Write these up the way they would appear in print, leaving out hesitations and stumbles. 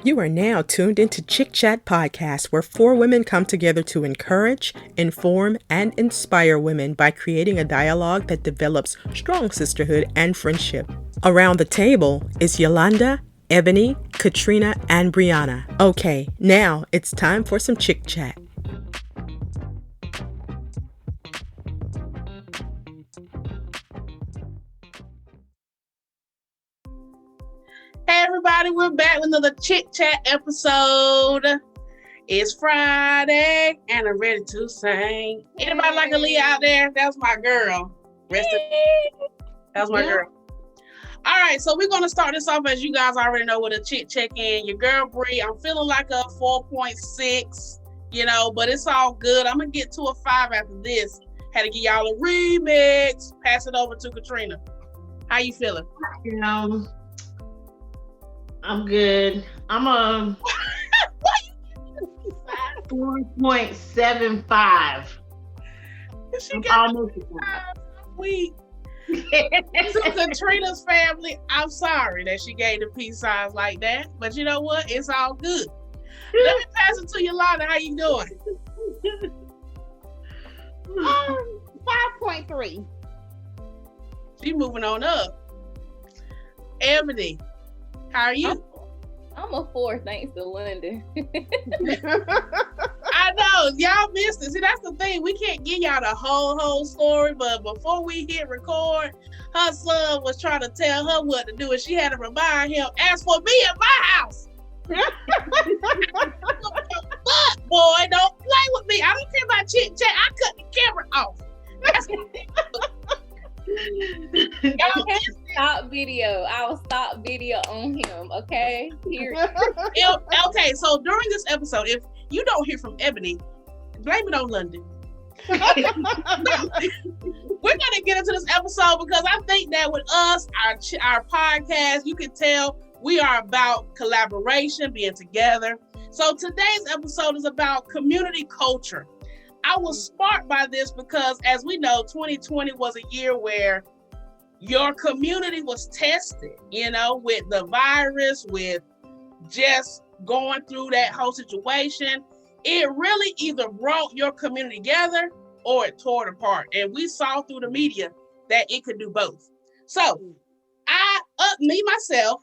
You are now tuned into ChiChat Podcast, where four women come together to encourage, inform, and inspire women by creating a dialogue that develops strong sisterhood and friendship. Around the table is Yolanda, Ebony, Katrina, and Breonna. Okay, now it's time for some ChiChat. Hey everybody, we're back with another Chit Chat episode. It's Friday and I'm ready to sing. Anybody like Aaliyah out there? That was my girl. That was my girl. All right, so we're gonna start this off, as you guys already know, with a chit check-in. Your girl Bree, I'm feeling like a 4.6, but it's all good. I'm gonna get to a 5 after this. Had to give y'all a remix. Pass it over to Katrina. How you feeling? I'm good. I'm a 4.75. She got almost weak. To Katrina's family, I'm sorry that she gave the peace signs like that, but you know what? It's all good. Let me pass it to Yolanda. How you doing? 5.3. She moving on up. Ebony, how are you? I'm a 4, thanks to London. I know, y'all missed it. See, that's the thing. We can't give y'all the whole story, but before we hit record, her son was trying to tell her what to do, and she had to remind him, as for me at my house. But boy, don't play with me. I don't care about chit chat. I cut the camera off. Y'all can stop video. I will stop video on him, okay? Period. Okay, so during this episode, if you don't hear from Ebony, blame it on London. We're gonna get into this episode because I think that with us, our podcast, you can tell we are about collaboration, being together. So today's episode is about community culture. I was sparked by this because, as we know, 2020 was a year where your community was tested, with the virus, with just going through that whole situation. It really either brought your community together or it tore it apart. And we saw through the media that it could do both. So myself,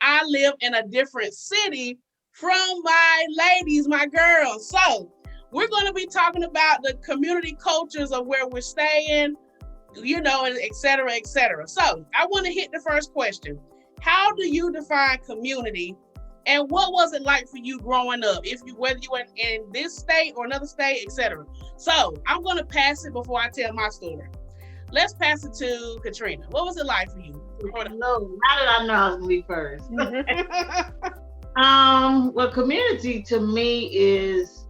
I live in a different city from my ladies, my girls. So we're going to be talking about the community cultures of where we're staying, and et cetera, et cetera. So I want to hit the first question. How do you define community, and what was it like for you growing up, whether you were in this state or another state, et cetera? So I'm going to pass it before I tell my story. Let's pass it to Katrina. What was it like for you? No, how did I know I was going to be first? Well, community to me is,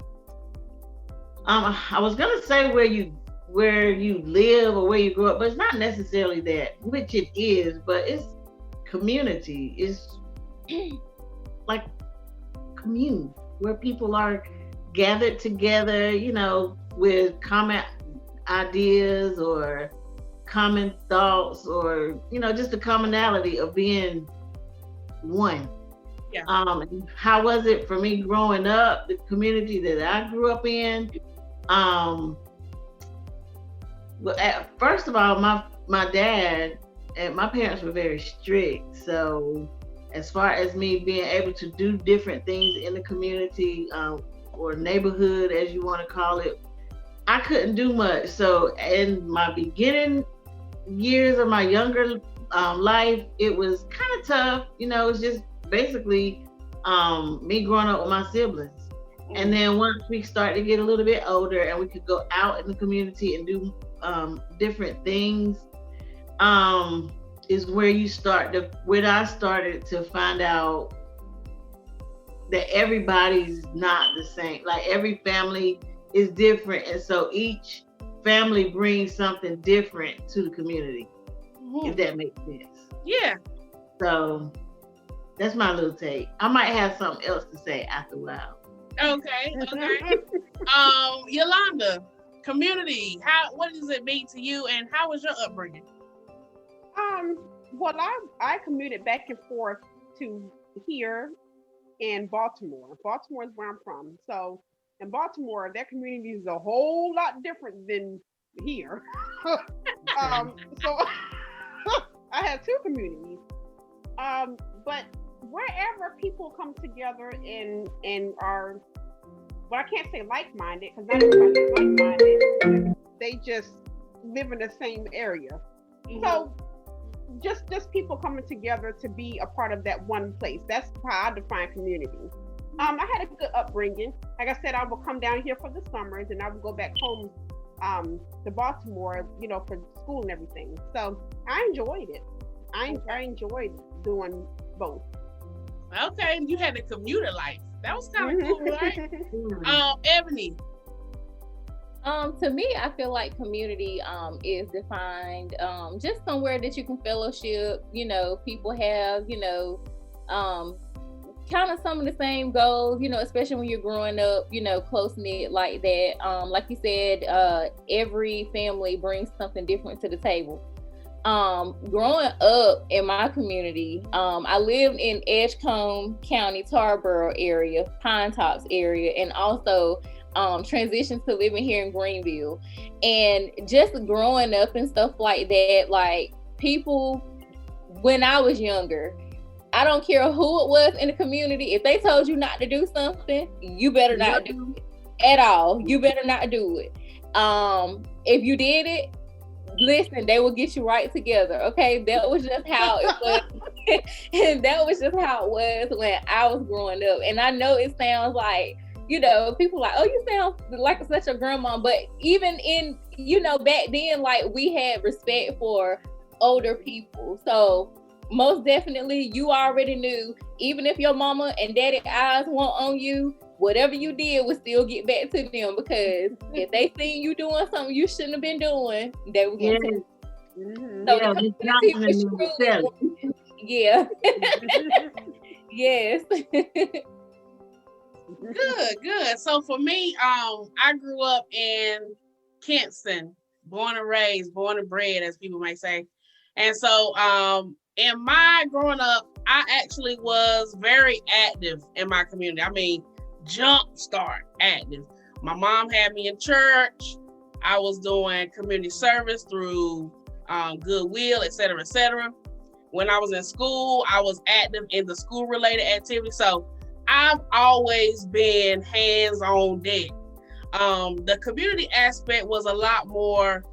I was gonna say where you live or where you grew up, but it's not necessarily that, which it is, but it's community. It's like commune, where people are gathered together, with common ideas or common thoughts or, just the commonality of being one. Yeah. How was it for me growing up? The community that I grew up in. First of all, my dad and my parents were very strict. So as far as me being able to do different things in the community, or neighborhood, as you want to call it, I couldn't do much. So in my beginning years of my younger life, it was kind of tough. It was just basically me growing up with my siblings. And then once we started to get a little bit older and we could go out in the community and do different things, is where I started to find out that everybody's not the same. Like every family is different. And so each family brings something different to the community, if that makes sense. Yeah. So that's my little take. I might have something else to say after a while. Okay. Yolanda, community, what does it mean to you, and how was your upbringing? Well, I commuted back and forth to here in Baltimore. Baltimore is where I'm from. So in Baltimore, their community is a whole lot different than here. So I have two communities. But wherever people come together and are, well, I can't say like-minded because not everybody's like-minded. They just live in the same area. Mm-hmm. So just people coming together to be a part of that one place. That's how I define community. I had a good upbringing. Like I said, I would come down here for the summers and I would go back home to Baltimore, for school and everything. So I enjoyed it. I enjoyed doing both. Okay, you had a commuter life. That was kind of cool, right? Ebony. To me, I feel like community is defined just somewhere that you can fellowship. People have kind of some of the same goals. Especially when you're growing up, close knit like that. Like you said, every family brings something different to the table. Growing up in my community, I lived in Edgecombe County, Tarboro area, Pine Tops area, and also transitioned to living here in Greenville. And just growing up and stuff like that, like people, when I was younger, I don't care who it was in the community, if they told you not to do something, you better not do it at all. You better not do it. If you did it, listen, they will get you right together. Okay, that was just how it was. And that was just how it was when I was growing up. And I know it sounds like, people like, oh, you sound like such a grandma. But even in, back then, like, we had respect for older people. So most definitely, you already knew, even if your mama and daddy eyes weren't on you, whatever you did would still get back to them, because if they seen you doing something you shouldn't have been doing, they were going to. Mm-hmm. So yeah, it's not even yeah. Yes. Good. So for me, I grew up in Kinston, born and bred, as people may say. And so in my growing up, I actually was very active in my community. I mean, jump start active. My mom had me in church. I was doing community service through Goodwill, et cetera. When I was in school, I was active in the school related activities. So I've always been hands on deck. The community aspect was a lot more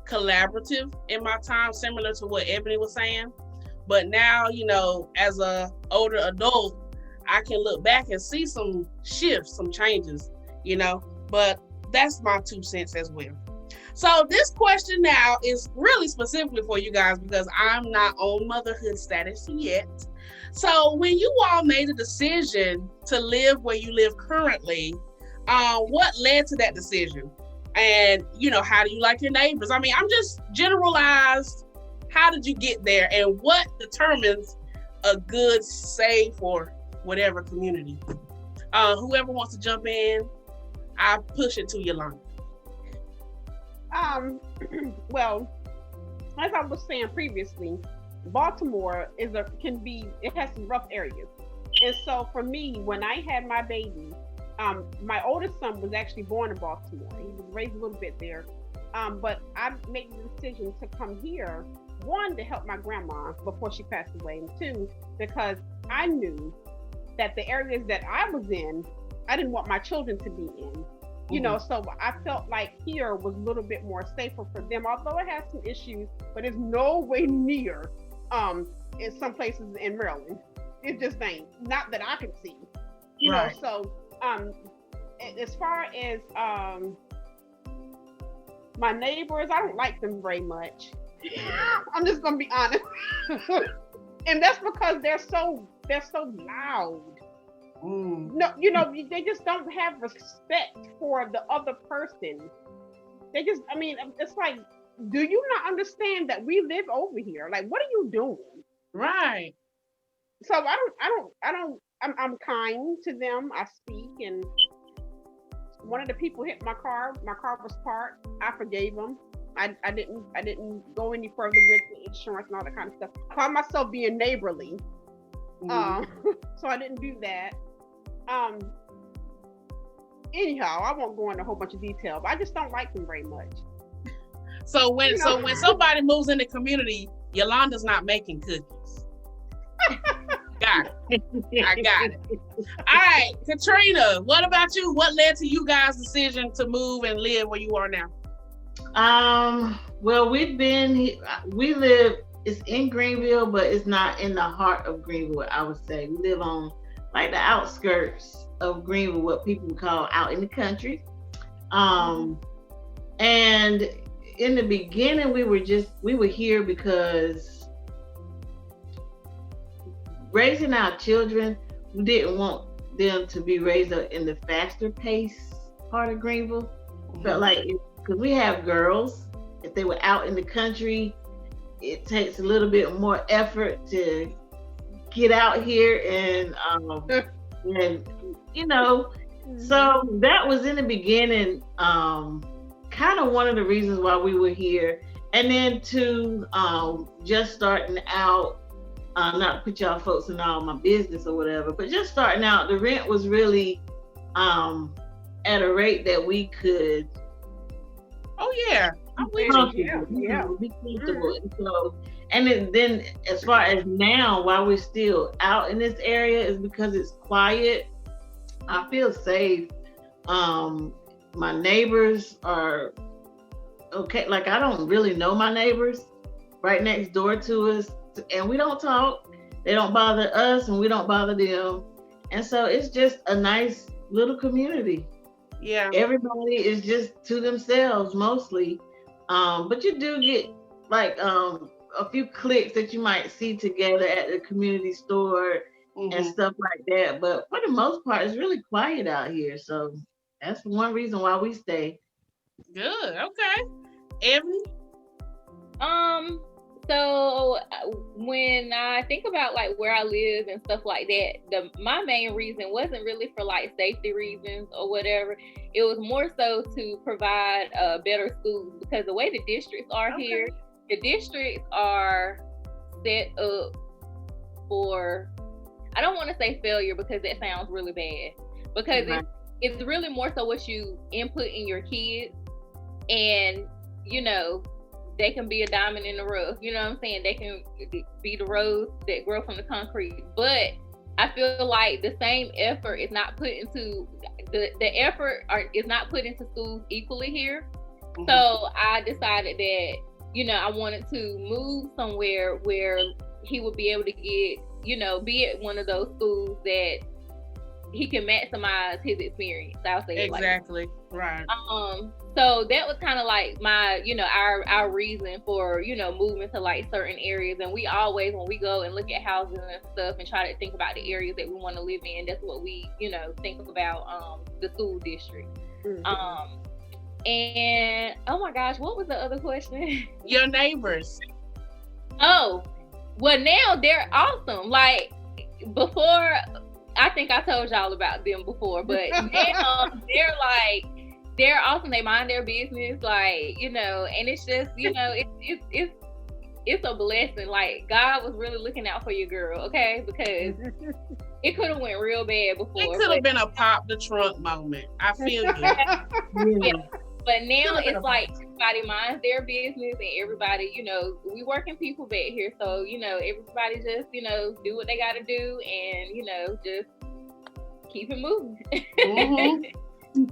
collaborative in my time, similar to what Ebony was saying. But now, as a older adult, I can look back and see some shifts, some changes, but that's my 2 cents as well. So this question now is really specifically for you guys because I'm not on motherhood status yet. So when you all made a decision to live where you live currently, what led to that decision? And, how do you like your neighbors? I mean, I'm just generalized. How did you get there? And what determines a good safe or whatever community? Whoever wants to jump in, I push it to Yolanda. Well, as I was saying previously, Baltimore it has some rough areas. And so for me, when I had my baby, my oldest son was actually born in Baltimore. He was raised a little bit there. But I made the decision to come here, 1, to help my grandma before she passed away, and 2, because I knew that the areas that I was in, I didn't want my children to be in. So I felt like here was a little bit more safer for them, although it has some issues, but it's no way near in some places in Maryland. It just ain't, not that I can see. Right. So as far as my neighbors, I don't like them very much. I'm just gonna be honest. And that's because they're so loud. No, they just don't have respect for the other person. It's like, do you not understand that we live over here? Like, what are you doing? Right. So I'm kind to them. I speak, and one of the people hit my car. My car was parked. I forgave them. I didn't go any further with the insurance and all that kind of stuff. I called myself being neighborly. So I didn't do that. Anyhow, I won't go into a whole bunch of detail, but I just don't like them very much. So when somebody moves in the community, Yolanda's not making cookies. Got it. I got it. All right, Katrina, what about you? What led to you guys' decision to move and live where you are now? Well, we live, it's in Greenville, but it's not in the heart of Greenville, I would say. We live on like the outskirts of Greenville, what people would call out in the country. And in the beginning, we were here because raising our children, we didn't want them to be raised up in the faster pace part of Greenville. Felt like, because we have girls, if they were out in the country, it takes a little bit more effort to get out here and so that was in the beginning, kind of one of the reasons why we were here. And then to just starting out, not to put y'all folks in all my business or whatever, but just starting out, the rent was really at a rate that we could. Oh yeah, I'm with you. Yeah. Be comfortable. And then as far as now, why we're still out in this area is because it's quiet. I feel safe. My neighbors are okay. Like, I don't really know my neighbors right next door to us, and we don't talk. They don't bother us, and we don't bother them. And so it's just a nice little community. Yeah. Everybody is just to themselves mostly. But you do get like a few cliques that you might see together at the community store and stuff like that. But for the most part, it's really quiet out here. So that's one reason why we stay. Good. Okay. Ebony? So when I think about like where I live and stuff like that, my main reason wasn't really for like safety reasons or whatever. It was more so to provide better schools, because the way the districts are here, the districts are set up for, I don't want to say failure because that sounds really bad, because it's really more so what you input in your kids, and they can be a diamond in the rough, you know what I'm saying? They can be the rose that grow from the concrete. But I feel like the same effort is not put into is not put into schools equally here. So I decided that, I wanted to move somewhere where he would be able to get, be at one of those schools that he can maximize his experience. I'll say exactly. Right. So that was kind of like my, our reason for, moving to like certain areas. And we always, when we go and look at houses and stuff and try to think about the areas that we want to live in, that's what we, think about the school district. And oh my gosh, what was the other question? Your neighbors. Oh, well, now they're awesome. Like, before, I think I told y'all about them before, but now they're awesome. They mind their business, like, and it's just, it's a blessing. Like, God was really looking out for your girl, okay? Because it could have went real bad before. It could have been a pop the trunk moment. I feel you. Yeah. But now it's like everybody minds their business, and everybody, we working people back here. So, everybody just, do what they got to do, and, just keep it moving.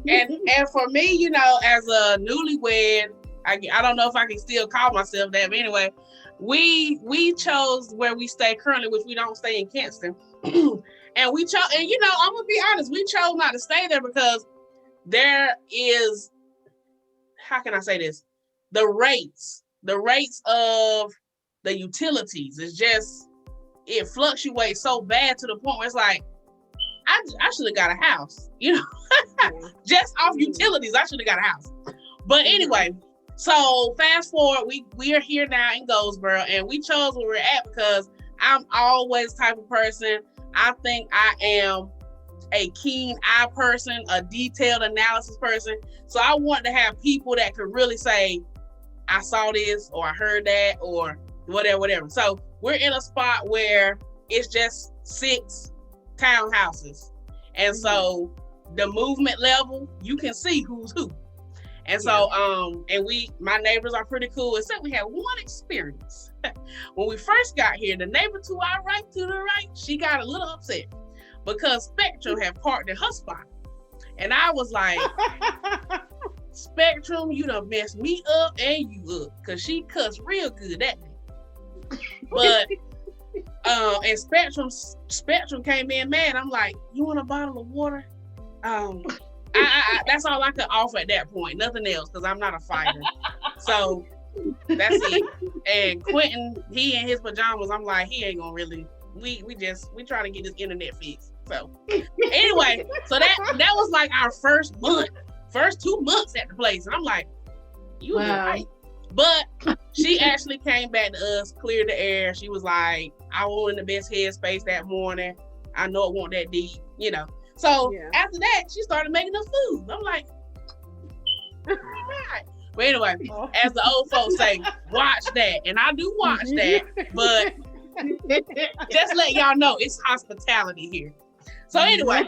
And for me, as a newlywed, I don't know if I can still call myself that, but anyway, we chose where we stay currently, which we don't stay in Kinston. And we chose, and I'm gonna be honest, we chose not to stay there because there is, how can I say this? The rates of the utilities is just, it fluctuates so bad to the point where it's like, I should have got a house, just off utilities. I should have got a house. But anyway, so fast forward, we are here now in Goldsboro, and we chose where we're at because I'm always the type of person. I think I am a keen eye person, a detailed analysis person. So I want to have people that could really say, I saw this, or I heard that, or whatever. So we're in a spot where it's just 6 townhouses. And so the movement level, you can see who's who. And so, my neighbors are pretty cool, except we had one experience. When we first got here, the neighbor to the right, she got a little upset because Spectrum had parked in her spot. And I was like, Spectrum, you done messed me up and you up, because she cussed real good that day. But, and Spectrum came in mad. I'm like, you want a bottle of water? That's all I could offer at that point. Nothing else, because I'm not a fighter. So that's it. And Quentin, he in his pajamas, I'm like, he ain't gonna really. We trying to get this internet fixed. So anyway, so that was like our first 2 months at the place, and I'm like, you right. But she actually came back to us, cleared the air. She was like, I was in the best headspace that morning. I know it wasn't that deep, you know. So after that, she started making us food. I'm like, all right. But anyway, as the old folks say, watch that. And I do watch that, but just let y'all know it's hospitality here. So anyway,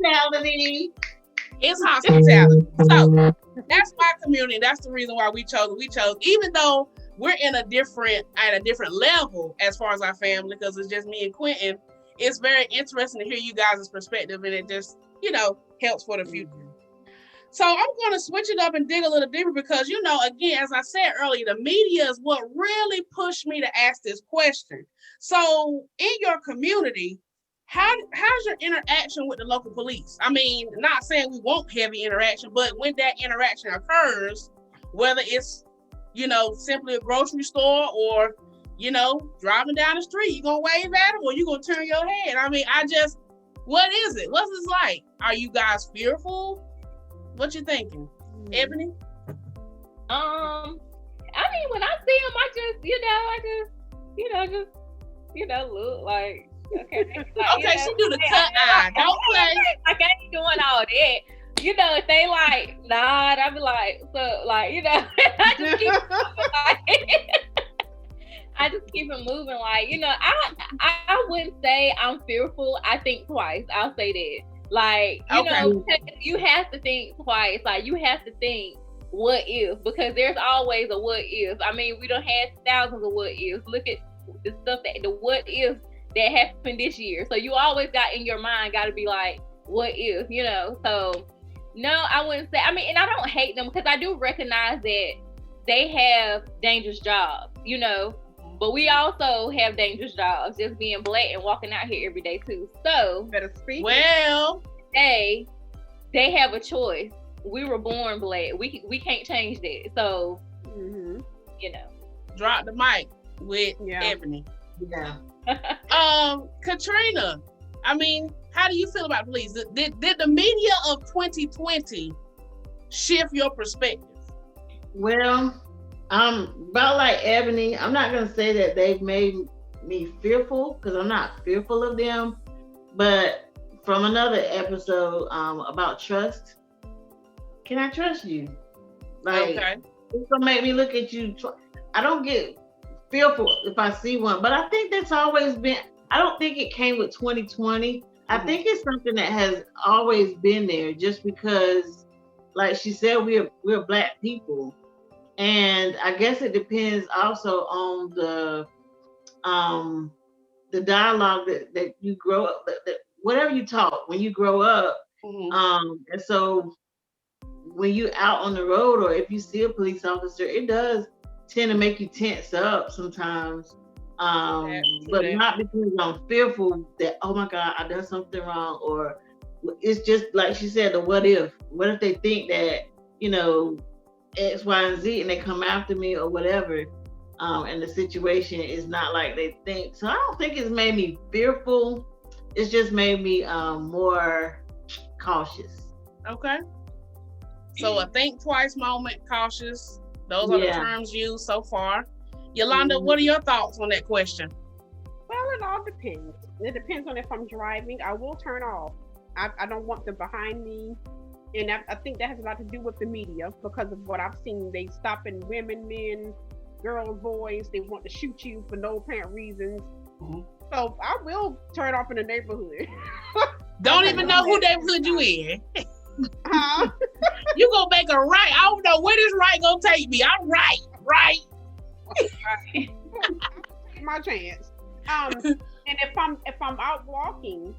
hospitality. It's hospitality. So that's my community. That's the reason why we chose. Even though we're at a different level as far as our family, because it's just me and Quentin. It's very interesting to hear you guys' perspective, and it just, helps for the future. So I'm going to switch it up and dig a little deeper because, again, as I said earlier, the media is what really pushed me to ask this question. So in your community, how's your interaction with the local police? I mean, not saying we want heavy interaction, but when that interaction occurs, whether it's, simply a grocery store or driving down the street, you gonna wave at them or you gonna turn your head? I mean, what is it? What's this like? Are you guys fearful? What you thinking? Ebony? I mean, when I see them, I just look like, okay. Like, okay, she do the cut eye. Don't play. Like, I ain't doing all that. If they like, nah, I'd be like, so, like, I just keep I just keep it moving. Like, I wouldn't say I'm fearful. I think twice. I'll say that. Like, you have to think twice. Like, you have to think, what if? Because there's always a what if. I mean, we don't have thousands of what ifs. Look at the stuff the what if that happened this year. So you always got in your mind, got to be like, what if, So, no, I wouldn't say. I mean, and I don't hate them because I do recognize that they have dangerous jobs, But we also have dangerous jobs, just being black and walking out here every day too. So, better speak. Well, they have a choice. We were born black. We can't change that. So, drop the mic with Ebony. Yeah. Katrina, I mean, how do you feel about police? Did the media of 2020 shift your perspective? Well, about like Ebony, I'm not gonna say that they've made me fearful because I'm not fearful of them. But from another episode about trust, can I trust you? Like, it's gonna make me look at you. I don't get fearful if I see one, but I think that's always been. I don't think it came with 2020. I think it's something that has always been there, just because, like she said, we're black people. And I guess it depends also on the dialogue that you grow up, that whatever you talk when you grow up. And so when you're out on the road, or if you see a police officer, it does tend to make you tense up sometimes. But not because I'm fearful that, oh my God, I done something wrong, or it's just like she said, the what if they think that, X, Y, and Z, and they come after me or whatever, and the situation is not like they think. So I don't think it's made me fearful. It's just made me more cautious. Okay. So a think twice moment, cautious. Those are the terms used so far. Yolanda, what are your thoughts on that question? Well, it all depends. It depends on if I'm driving. I will turn off. I don't want them behind me. And I think that has a lot to do with the media, because of what I've seen. They stopping women, men, girls, boys. They want to shoot you for no apparent reasons. So I will turn off in the neighborhood. Don't even know who neighborhood you in. Huh? You gonna make a right. I don't know where this right gonna take me. I'm right. My chance. And if I'm out walking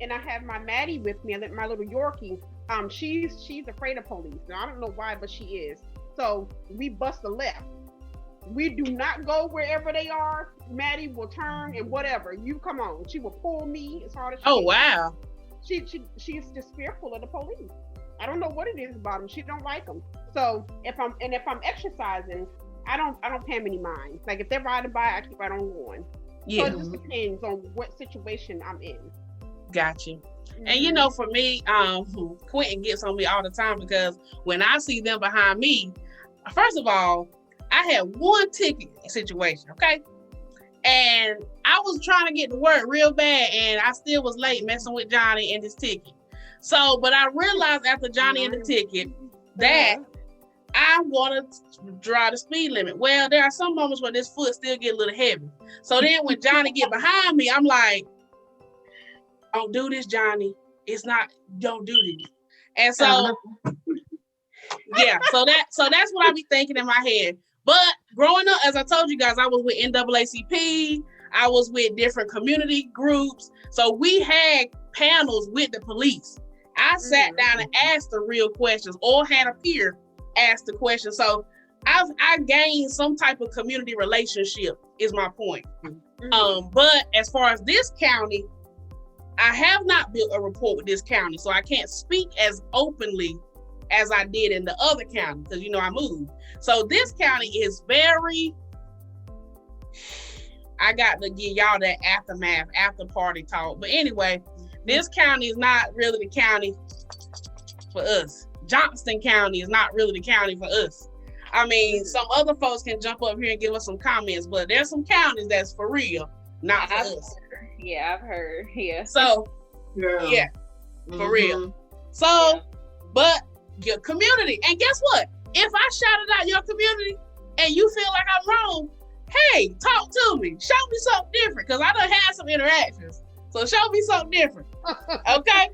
and I have my Maddie with me, my little Yorkie, she's afraid of police. Now I don't know why, but she is. So we bust a left. We do not go wherever they are. Maddie will turn and whatever. You come on. She will pull me as hard as she can. Wow. She's just fearful of the police. I don't know what it is about them. She don't like them. So if I'm exercising, I don't pay them any mind. Like if they're riding by, I keep right on going. Yeah. So it just depends on what situation I'm in. Gotcha. And for me, Quentin gets on me all the time because when I see them behind me, first of all, I had one ticket situation, okay? And I was trying to get to work real bad and I still was late messing with Johnny and his ticket. So, but I realized after Johnny and the ticket that I'm going to drive the speed limit. Well, there are some moments where this foot still get a little heavy. So then when Johnny get behind me, I'm like, don't do this, Johnny. Don't do this. And so, yeah, so that's what I be thinking in my head. But growing up, as I told you guys, I was with NAACP. I was with different community groups. So we had panels with the police. I sat down and asked the real questions or had a peer ask the question. So I gained some type of community relationship is my point. But as far as this county, I have not built a rapport with this county. So I can't speak as openly as I did in the other county because, I moved. So this county is very, I got to give y'all that aftermath, after party talk. But anyway, this county is not really the county for us. Johnston County is not really the county for us. I mean, some other folks can jump up here and give us some comments, but there's some counties that's for real, not for us. Yeah, I've heard. Yeah. So, yeah, for real. So, but your community, and guess what? If I shouted out your community and you feel like I'm wrong, hey, talk to me. Show me something different, because I done had some interactions. So show me something different. Okay?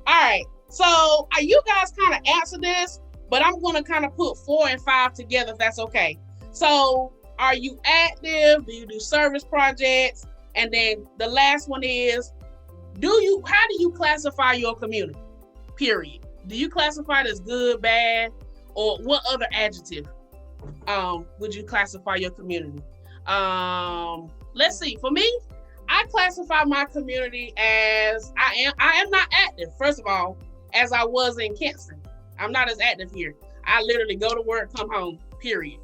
All right. So you guys kind of answer this, but I'm going to kind of put 4 and 5 together if that's okay. So are you active? Do you do service projects? And then the last one is, how do you classify your community? Period. Do you classify it as good, bad, or what other adjective would you classify your community? Let's see. For me, I classify my community as I am not active, first of all, as I was in Kinston. I'm not as active here. I literally go to work, come home, period.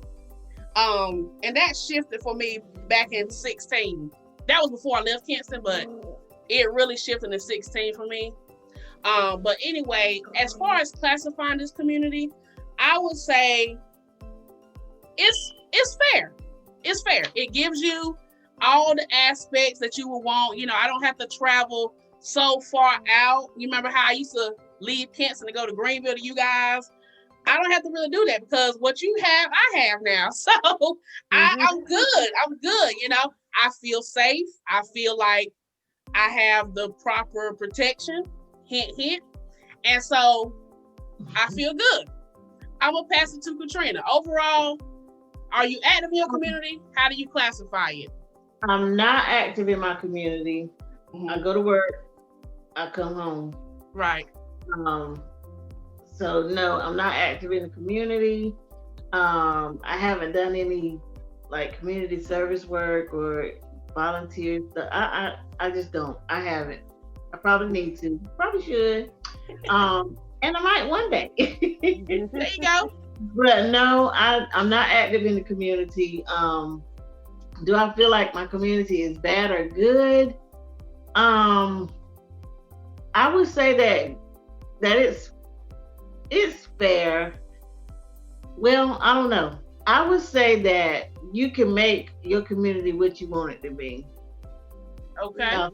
And that shifted for me back in 16. That was before I left Kinston, but it really shifted in 16 for me. But anyway, as far as classifying this community, I would say it's fair. It's fair. It gives you all the aspects that you would want. I don't have to travel so far out. You remember how I used to leave Kinston to go to Greenville to you guys? I don't have to really do that because what you have, I have now. So I'm good. I'm good. I feel safe. I feel like I have the proper protection. Hint, hint. And so I feel good. I'm going to pass it to Katrina. Overall, are you active in your community? How do you classify it? I'm not active in my community. I go to work. I come home. Right. So no, I'm not active in the community. I haven't done any community service work or volunteer stuff. I just don't. I haven't. I probably need to. Probably should. And I might one day. There you go. But no, I'm not active in the community. Do I feel like my community is bad or good? I would say that it's fair. Well, I don't know. I would say that you can make your community what you want it to be. Okay.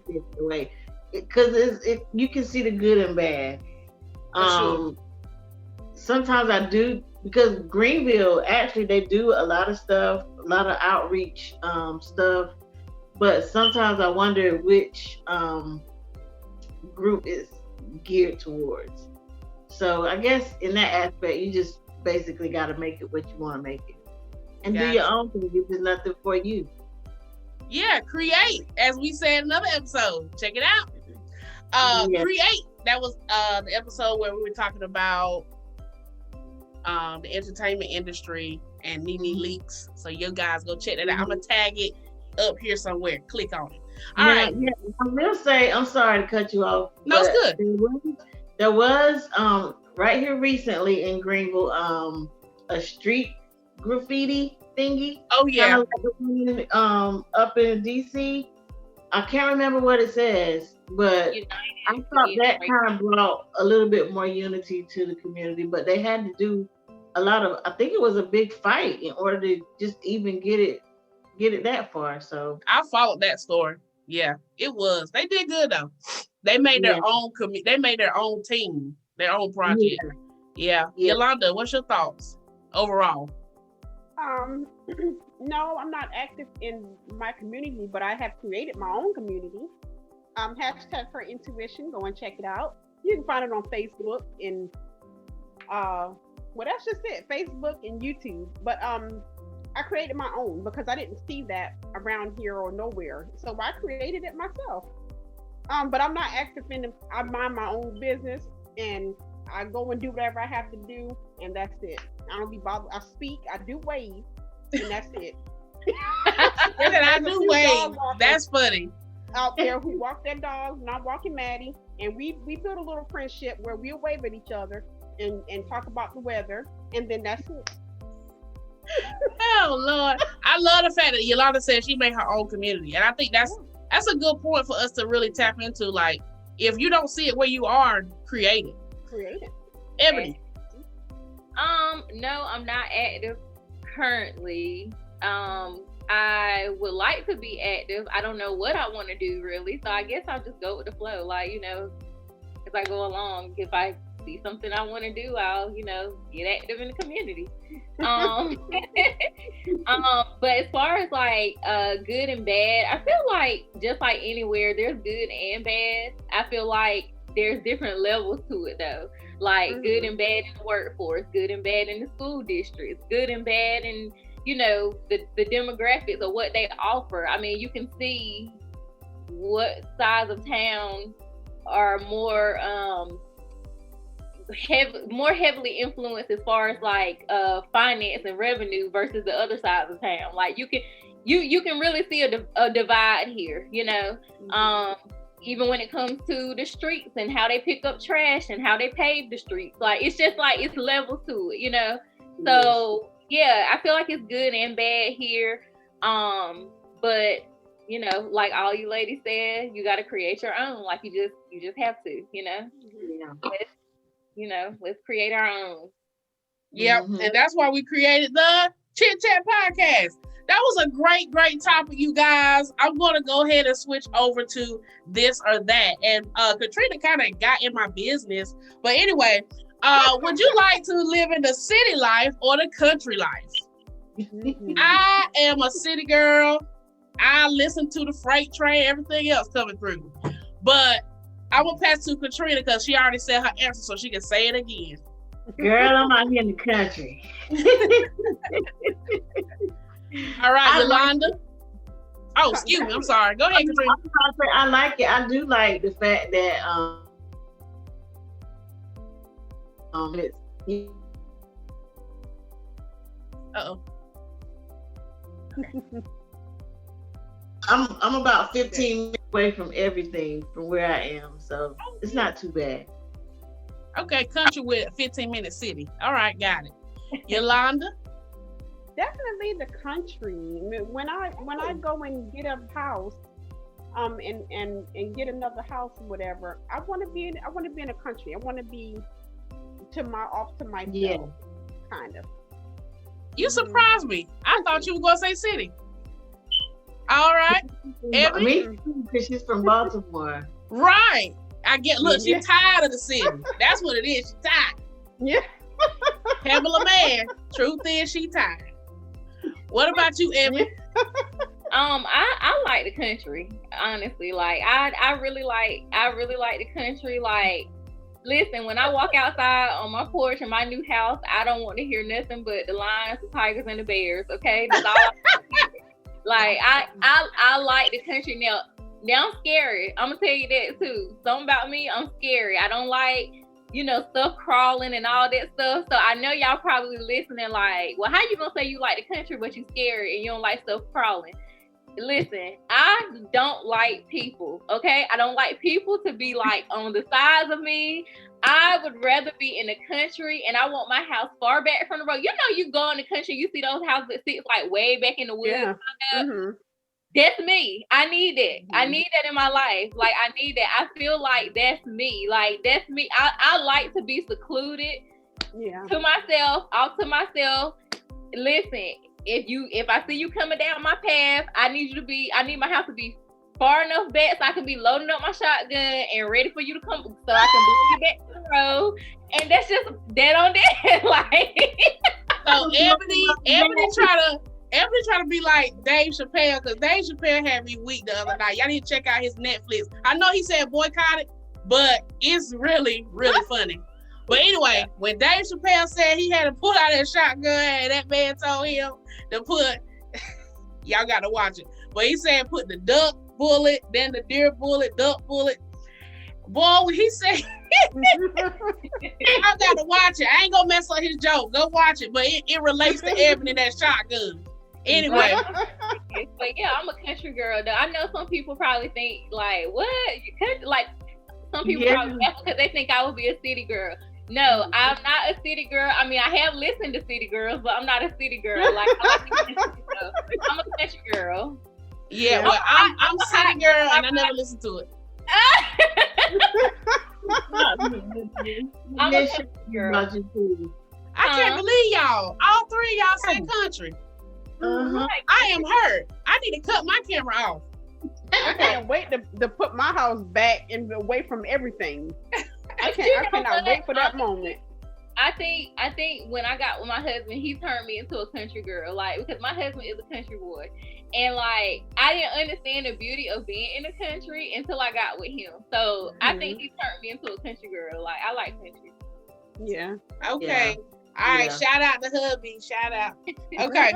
Because you can see the good and bad. Sure. Sometimes I do, because Greenville, actually, they do a lot of stuff, a lot of outreach stuff. but sometimes I wonder which group is geared towards. So I guess in that aspect, you just basically got to make it what you want to make it, and do your own thing if there's nothing for you. Yeah, create, as we said in another episode. Check it out. Create. That was the episode where we were talking about the entertainment industry and Nene Leaks. So you guys go check that out. I'm gonna tag it up here somewhere. Click on it. All right. Yeah, I will say, I'm sorry to cut you off. No, it's good. There was right here recently in Greenville a street graffiti thingy. Oh yeah. Up in DC. I can't remember what it says, but I thought that kind of brought a little bit more unity to the community. But they had to do a lot of, I think it was a big fight in order to just even get it that far. So I followed that story. Yeah, it was. They did good though. They made their own they made their own team, their own project. Yeah. Yolanda, what's your thoughts overall? No, I'm not active in my community, but I have created my own community. Hashtag for intuition. Go and check it out. You can find it on Facebook and well, that's just it. Facebook and YouTube. But I created my own because I didn't see that around here or nowhere, so I created it myself. But I'm not active in it. I mind my own business and I go and do whatever I have to do, and that's it. I don't be bothered. I speak, I do wave, and that's it. And I do wave. That's funny. Out there who walk their dogs, and I'm walking Maddie, and we build a little friendship where we'll wave at each other and talk about the weather, and then that's it. Oh Lord, I love the fact that Yolanda said she made her own community, and I think that's a good point for us to really tap into. Like, if you don't see it where you are, create it. Ebony. No, I'm not active currently. I would like to be active. I don't know what I want to do really, so I guess I'll just go with the flow. Like, as I go along, if I see something I want to do, I'll, get active in the community. But as far as like good and bad, I feel like just like anywhere, there's good and bad. I feel like there's different levels to it though. Like good and bad in the workforce, good and bad in the school districts, good and bad in, the demographics of what they offer. I mean, you can see what sides of town are more heavily influenced as far as like finance and revenue versus the other sides of town. Like you can really see a divide here, even when it comes to the streets and how they pick up trash and how they pave the streets. Like it's just like it's levels to it, So yeah, I feel like it's good and bad here. But like all you ladies said, you got to create your own. Like you just have to, let's create our own. Yep. And that's why we created the ChiChat Podcast. That was a great topic, you guys. I'm going to go ahead and switch over to this or that. And Katrina kind of got in my business. But anyway, would you like to live in the city life or the country life? I am a city girl. I listen to the freight train, everything else coming through. But I will pass to Katrina because she already said her answer, so she can say it again. Girl, I'm out here in the country. All right, Yolanda. Oh, excuse me. I'm sorry. Go ahead, Katrina. I like it. I do like the fact that it's. Uh-oh. I'm about 15 minutes away from everything from where I am, so it's not too bad. Okay, country with 15-minute city. All right, got it. Yolanda? Definitely the country. When I go and get a house, and get another house or whatever, I want to be in the country. I want to be off to myself, kind of. You surprised me. I thought you were gonna say city. All right, Ebony, because she's from Baltimore. Right. Look, she's tired of the city. That's what it is. She's tired. Yeah. Pamela Man. Truth is, she tired. What about you, Ebony? I like the country, honestly. Like I really like the country. Like, listen, when I walk outside on my porch in my new house, I don't want to hear nothing but the lions, the tigers, and the bears. Okay, that's all. Like I like the country. Now I'm scary. I'm gonna tell you that too. Something about me, I'm scary. I don't like, stuff crawling and all that stuff. So I know y'all probably listening like, well, how you gonna say you like the country but you scary and you don't like stuff crawling? Listen, I don't like people, okay? I don't like people to be like on the sides of me. I would rather be in the country, and I want my house far back from the road. You go in the country, you see those houses that sit like way back in the woods. Yeah. Mm-hmm. That's me. I need that. I need that in my life. Like, I need that. I feel like that's me. Like, that's me. I like to be secluded to myself, off to myself. Listen, if I see you coming down my path, I need my house to be far enough back so I can be loading up my shotgun and ready for you to come so I can blow you back to the road. And that's just that on that. Like, so Ebony try to be like Dave Chappelle, because Dave Chappelle had me weak the other night. Y'all need to check out his Netflix. I know he said boycott it, but it's really, really funny. But anyway, when Dave Chappelle said he had to pull out that shotgun and that man told him to put, y'all got to watch it. But he said put the duck bullet, then the deer bullet, duck bullet. Boy, when he said, I got to watch it. I ain't going to mess up his joke. Go watch it. But it relates to Ebony, that shotgun. Anyway. But yeah, I'm a country girl though. I know some people probably think like, what? You country? Like, some people probably, because they think I would be a city girl. No, I'm not a city girl. I mean, I have listened to city girls, but I'm not a city girl. Like, I'm a country girl. Yeah, well, I'm a city girl and I never listen to it. I'm a country girl. I can't believe y'all. All three of y'all say country. I am hurt. I need to cut my camera off. I can't wait to put my house back and away from everything. I cannot wait for that moment. I think when I got with my husband, he turned me into a country girl. Like, because my husband is a country boy. And like, I didn't understand the beauty of being in the country until I got with him. So I think he turned me into a country girl. Like, I like country. Yeah. Okay. Yeah. All right. Shout out to hubby. Shout out. Okay.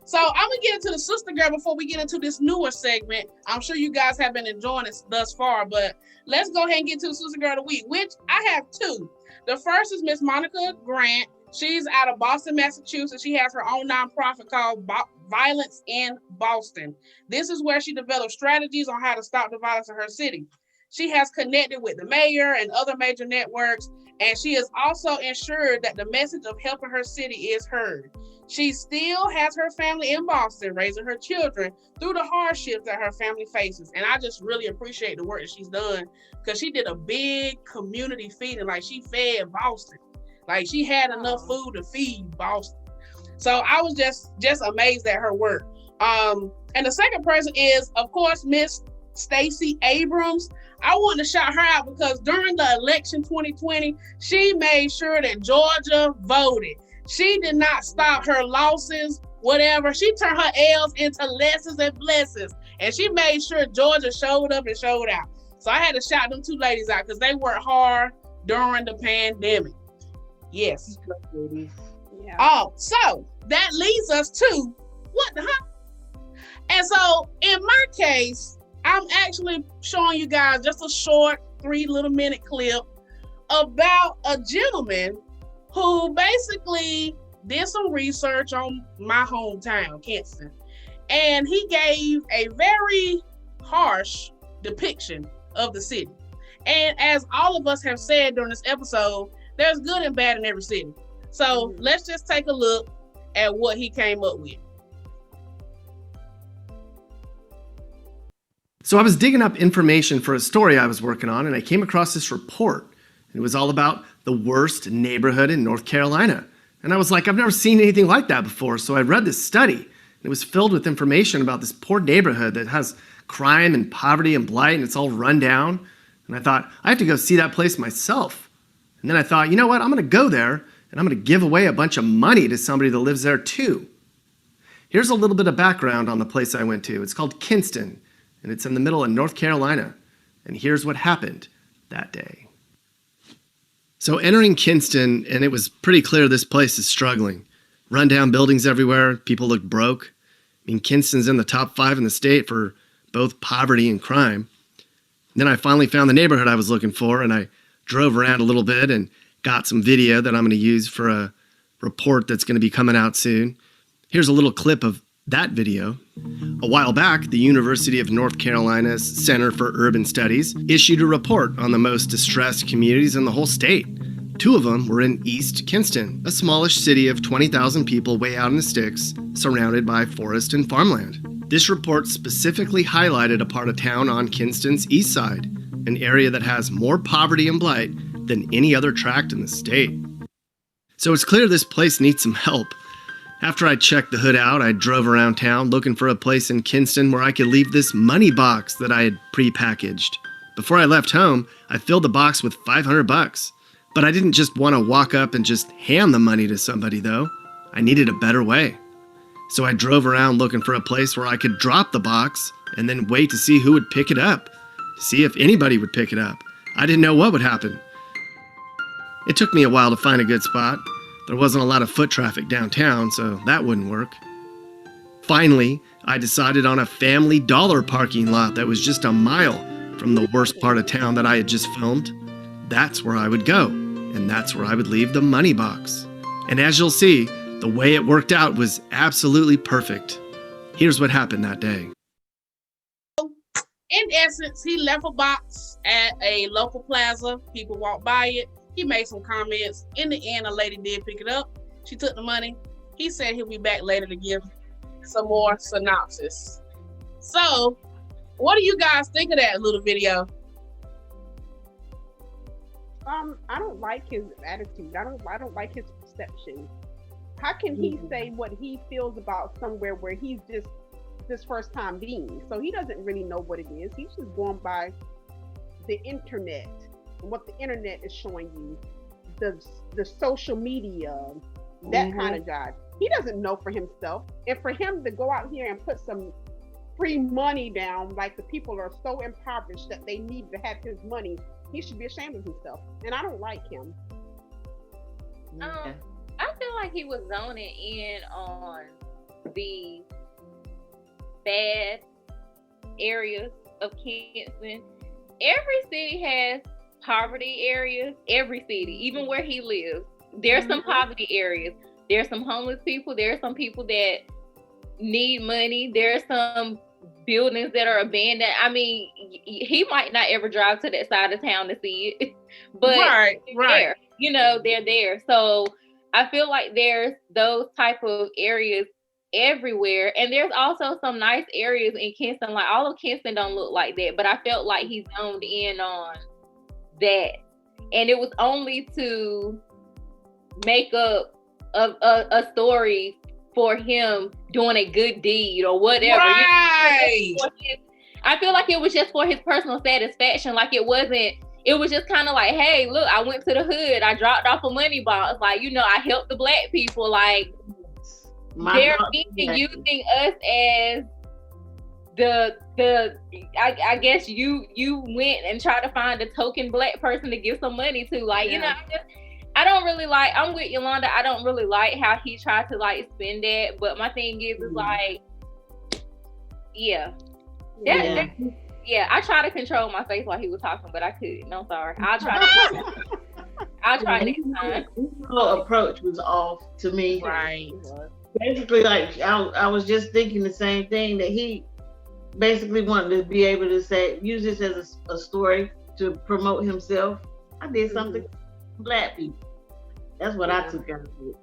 So I'm gonna get into the sister girl before we get into this newer segment. I'm sure you guys have been enjoying it thus far, but let's go ahead and get to the sister girl of the week, which I have two. The first is Miss Monica Grant. She's out of Boston, Massachusetts. She has her own nonprofit called Violence in Boston. This is where she develops strategies on how to stop the violence in her city. She has connected with the mayor and other major networks, and she has also ensured that the message of helping her city is heard. She still has her family in Boston, raising her children through the hardships that her family faces. And I just really appreciate the work that she's done, because she did a big community feeding. Like, she fed Boston. Like, she had enough food to feed Boston. So I was just amazed at her work. And the second person is, of course, Miss Stacey Abrams. I want to shout her out because during the election 2020, she made sure that Georgia voted. She did not stop her losses, whatever. She turned her L's into lessons and blessings. And she made sure Georgia showed up and showed out. So I had to shout them two ladies out because they worked hard during the pandemic. Yes. Yeah. Oh, so that leads us to what the heck? And so in my case, I'm actually showing you guys just a short 3-minute clip about a gentleman who basically did some research on my hometown, Kinston. And he gave a very harsh depiction of the city. And as all of us have said during this episode, there's good and bad in every city. So let's just take a look at what he came up with. So I was digging up information for a story I was working on, and I came across this report. It was all about the worst neighborhood in North Carolina. And I was like, I've never seen anything like that before. So I read this study. And it was filled with information about this poor neighborhood that has crime and poverty and blight, and it's all run down. And I thought, I have to go see that place myself. And then I thought, you know what? I'm going to go there, and I'm going to give away a bunch of money to somebody that lives there too. Here's a little bit of background on the place I went to. It's called Kinston, and it's in the middle of North Carolina. And here's what happened that day. So entering Kinston, and it was pretty clear this place is struggling. Rundown buildings everywhere, people look broke. I mean, Kinston's in the top 5 in the state for both poverty and crime. Then I finally found the neighborhood I was looking for, and I drove around a little bit and got some video that I'm going to use for a report that's going to be coming out soon. Here's a little clip of that video. A while back, the University of North Carolina's Center for Urban Studies issued a report on the most distressed communities in the whole state. 2 of them were in East Kinston, a smallish city of 20,000 people way out in the sticks, surrounded by forest and farmland. This report specifically highlighted a part of town on Kinston's east side, an area that has more poverty and blight than any other tract in the state. So it's clear this place needs some help. After I checked the hood out, I drove around town looking for a place in Kinston where I could leave this money box that I had pre-packaged. Before I left home, I filled the box with $500. But I didn't just want to walk up and just hand the money to somebody though. I needed a better way. So I drove around looking for a place where I could drop the box and then wait to see who would pick it up. See if anybody would pick it up. I didn't know what would happen. It took me a while to find a good spot. There wasn't a lot of foot traffic downtown, so that wouldn't work. Finally, I decided on a Family Dollar parking lot that was just a mile from the worst part of town that I had just filmed. That's where I would go, and that's where I would leave the money box. And as you'll see, the way it worked out was absolutely perfect. Here's what happened that day. In essence, he left a box at a local plaza. People walked by it. He made some comments. In the end, a lady did pick it up. She took the money. He said he'll be back later to give some more synopsis. So, what do you guys think of that little video? I don't like his attitude. I don't like his perception. How can he say what he feels about somewhere where he's just this first time being? So he doesn't really know what it is. He's just going by the internet and what the internet is showing you, the social media, that kind of guy. He doesn't know for himself. And for him to go out here and put some free money down, like the people are so impoverished that they need to have his money, he should be ashamed of himself. And I don't like him. I feel like he was zoning in on the bad areas of Kinston. Every city has poverty areas. Every city, even where he lives, there's some poverty areas. There's some homeless people. There's some people that need money. There's some buildings that are abandoned. I mean, he might not ever drive to that side of town to see it, but right. There. You know, they're there. So I feel like there's those type of areas everywhere. And there's also some nice areas in Kinston. Like all of Kinston don't look like that, but I felt like he zoned in on that. And it was only to make up a story for him doing a good deed or whatever. Right. I feel like it was just for his personal satisfaction. Like it was just kind of like, hey, look, I went to the hood. I dropped off a money box. Like, you know, I helped the Black people. Like, they're using us as I guess you went and tried to find a token Black person to give some money to. Like, you know, I'm with Yolanda. I don't really like how he tried to like spend that. But my thing is like, I try to control my face while he was talking, but I couldn't. I'm sorry. I'll try next time. His whole approach was off to me. Right. Basically, like I was just thinking the same thing, that he basically wanted to be able to say, use this as a story to promote himself. I did something for Black people. That's what I took out of it.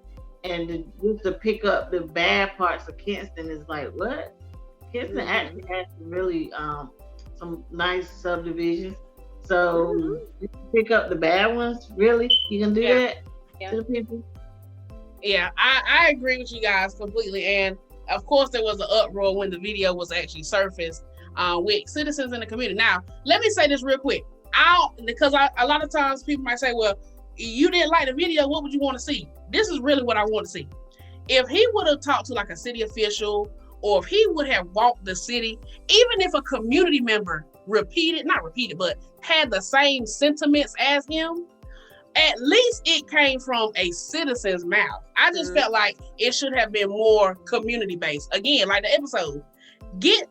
And just to pick up the bad parts of Kinston is like, what? Kinston actually has really some nice subdivisions. So you pick up the bad ones, really? You can do that to the people? Yeah, I agree with you guys completely. And of course, there was an uproar when the video was actually surfaced with citizens in the community. Now, let me say this real quick. Because a lot of times people might say, well, you didn't like the video, what would you want to see? This is really what I want to see. if he would have talked to like a city official, or if he would have walked the city, even if a community member but had the same sentiments as him, at least it came from a citizen's mouth. I just felt like it should have been more community based. Again, like the episode, get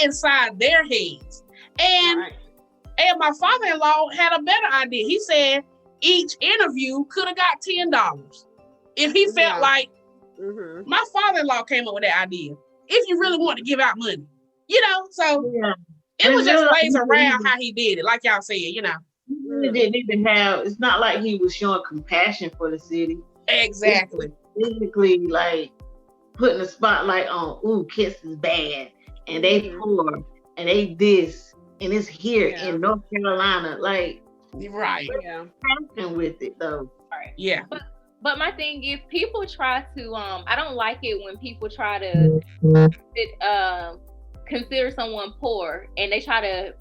inside their heads. And my father-in-law had a better idea. He said each interview could have got $10 if he felt like. My father-in-law came up with that idea. If you really want to give out money, so it was just ways around how he did it, like y'all said, He didn't even it's not like he was showing compassion for the city. Exactly. It's basically like putting a spotlight on, kids is bad, and they poor, and they this, and it's here in North Carolina. Like, right. Passion with it, though. Yeah. But my thing is, people try to, I don't like it when people try to consider someone poor, and they try to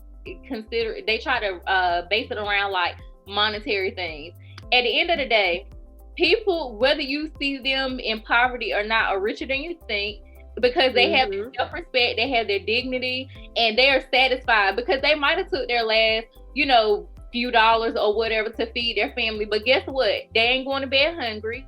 base it around like monetary things. At the end of the day, people, whether you see them in poverty or not, are richer than you think, because they have their self-respect, they have their dignity, and they are satisfied because they might have took their last, few dollars or whatever to feed their family, but guess what? They ain't going to bed hungry.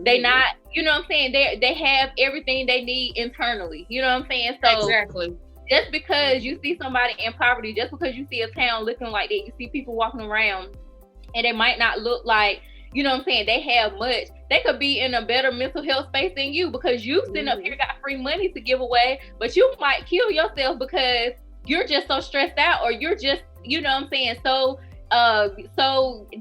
They not, you know what I'm saying? They have everything they need internally. You know what I'm saying? So exactly. Just because you see somebody in poverty, just because you see a town looking like that, you see people walking around and they might not look like, you know what I'm saying, they have much. They could be in a better mental health space than you, because you sitting up here got free money to give away, but you might kill yourself because you're just so stressed out, or you're just, you know what I'm saying, so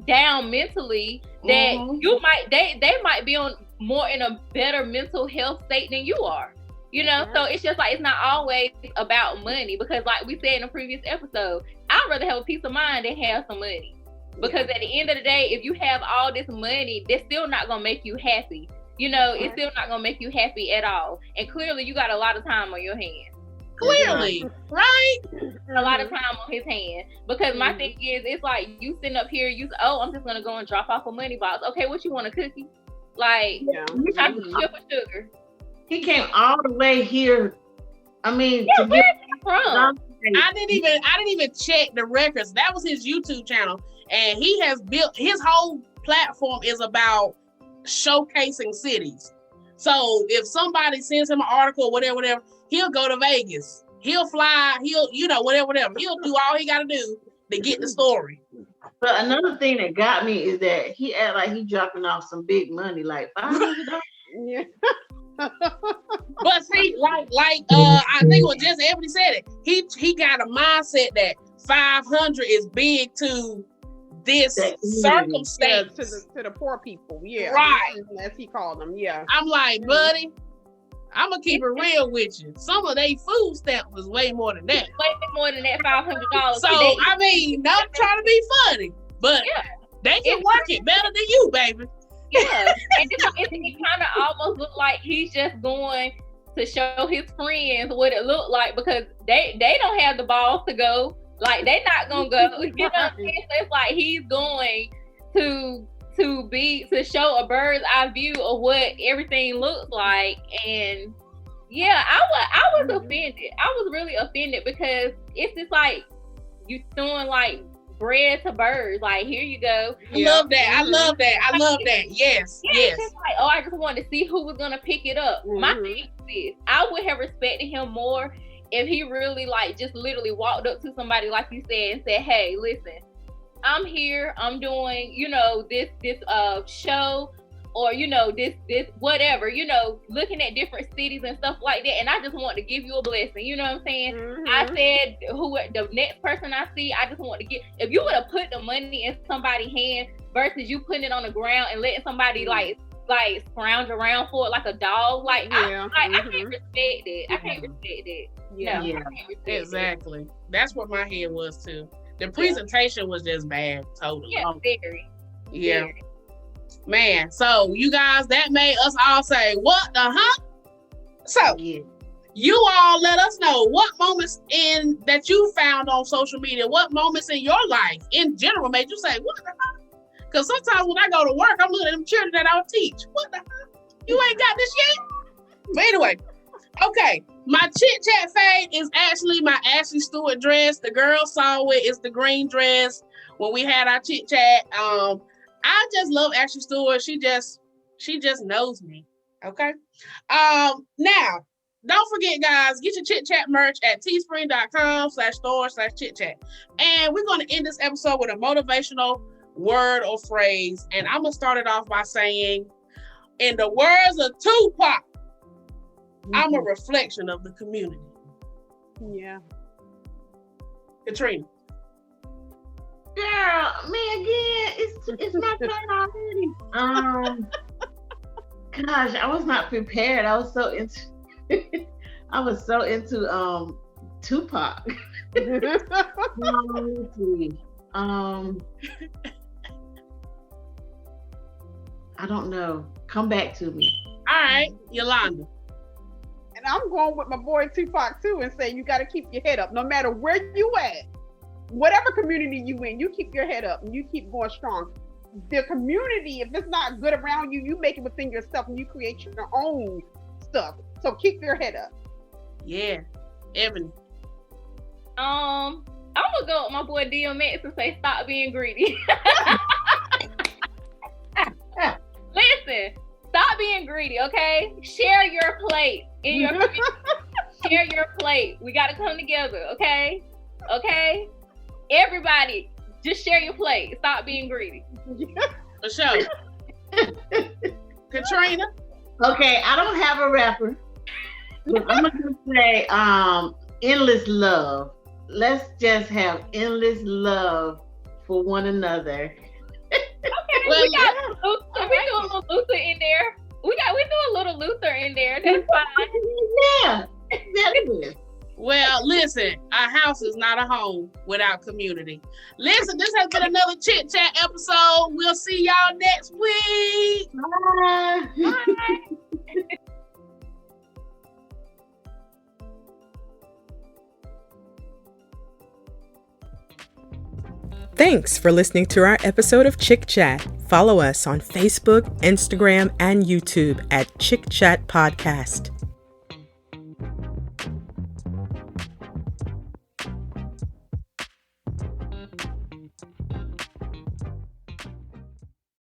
down mentally that you might they might be on more in a better mental health state than you are, so it's just like, it's not always about money, because like we said in a previous episode, I'd rather have a peace of mind than have some money, because at the end of the day, if you have all this money, that's still not gonna make you happy. It's still not gonna make you happy at all, and clearly you got a lot of time on your hands. Clearly, right? A lot of time on his hand, because my thing is, it's like you sitting up here, I'm just gonna go and drop off a money box. Okay, what you want, a cookie? Like, chocolate chip or sugar? He came all the way here. I mean, to where get is he from? I didn't even check the records. That was his YouTube channel, and he has built, his whole platform is about showcasing cities. So if somebody sends him an article or whatever, he'll go to Vegas. He'll fly. He'll, whatever. He'll do all he got to do to get the story. But another thing that got me is that he act like he dropping off some big money, like $500. Yeah. But see, like I think it was just Ebony said it. He got a mindset that 500 is big to this circumstance, to the poor people, right, as he called them, I'm like, buddy, I'm gonna keep it real with you. Some of they food stamps was way more than that. Way more than that $500. So I mean, not trying to be funny, but they can work it better than you, baby. Yeah, and it kind of almost look like he's just going to show his friends what it looked like, because they don't have the balls to go. Like, they not gonna go. You know what I'm saying? So it's like he's going to show a bird's eye view of what everything looks like. And I was offended. I was really offended, because it's just like you throwing like bread to birds. Like, here you go. I love that. Yes. It's just like, I just wanted to see who was gonna pick it up. My thing is, I would have respected him more if he really like just literally walked up to somebody, like you said, and said, hey, listen, I'm here, I'm doing, this show, or, this whatever, looking at different cities and stuff like that, and I just want to give you a blessing, you know what I'm saying? I said, the next person I see, I just want to get, if you would have put the money in somebody's hand versus you putting it on the ground and letting somebody like scrounge around for it like a dog, I can't respect it. I can't respect it. Exactly. That's what my head was too. The presentation was just bad, totally. Yeah, very. Yeah. Very. Man, so you guys, that made us all say, what the huh? So you all let us know what moments that you found on social media, what moments in your life in general made you say, what the huh? Because sometimes when I go to work, I'm looking at them children that I would teach. What the huh? You ain't got this yet? But anyway, okay. My Chit Chat fade is actually my Ashley Stewart dress. The girls saw it. It's the green dress when we had our Chit Chat. I just love Ashley Stewart. She just knows me. Okay. Now, don't forget, guys, get your Chit Chat merch at teespring.com/store/chitchat. And we're going to end this episode with a motivational word or phrase. And I'm going to start it off by saying, in the words of Tupac, I'm a reflection of the community. Yeah. Katrina. Girl, me again. It's my turn already. Gosh, I was not prepared. I was so into Tupac. I don't know. Come back to me. All right, Yolanda. And I'm going with my boy Tupac too and saying you got to keep your head up no matter where you at. Whatever community you in, you keep your head up and you keep going strong. The community, if it's not good around you, you make it within yourself and you create your own stuff. So keep your head up. Yeah. Ebony. I'm gonna go with my boy DMX and say stop being greedy. Listen, stop being greedy, okay? Share your plate in your community. Share your plate. We gotta come together, okay? Okay? Everybody, just share your plate. Stop being greedy. For sure. Katrina. Okay, I don't have a rapper. But I'm gonna say endless love. Let's just have endless love for one another. Okay, we do a little Luther in there. We do a little Luther in there. That's fine. Yeah, that is. Well, listen, a house is not a home without community. Listen, this has been another Chit Chat episode. We'll see y'all next week. Bye. Bye. Thanks for listening to our episode of ChiChat. Follow us on Facebook, Instagram, and YouTube at ChiChat Podcast.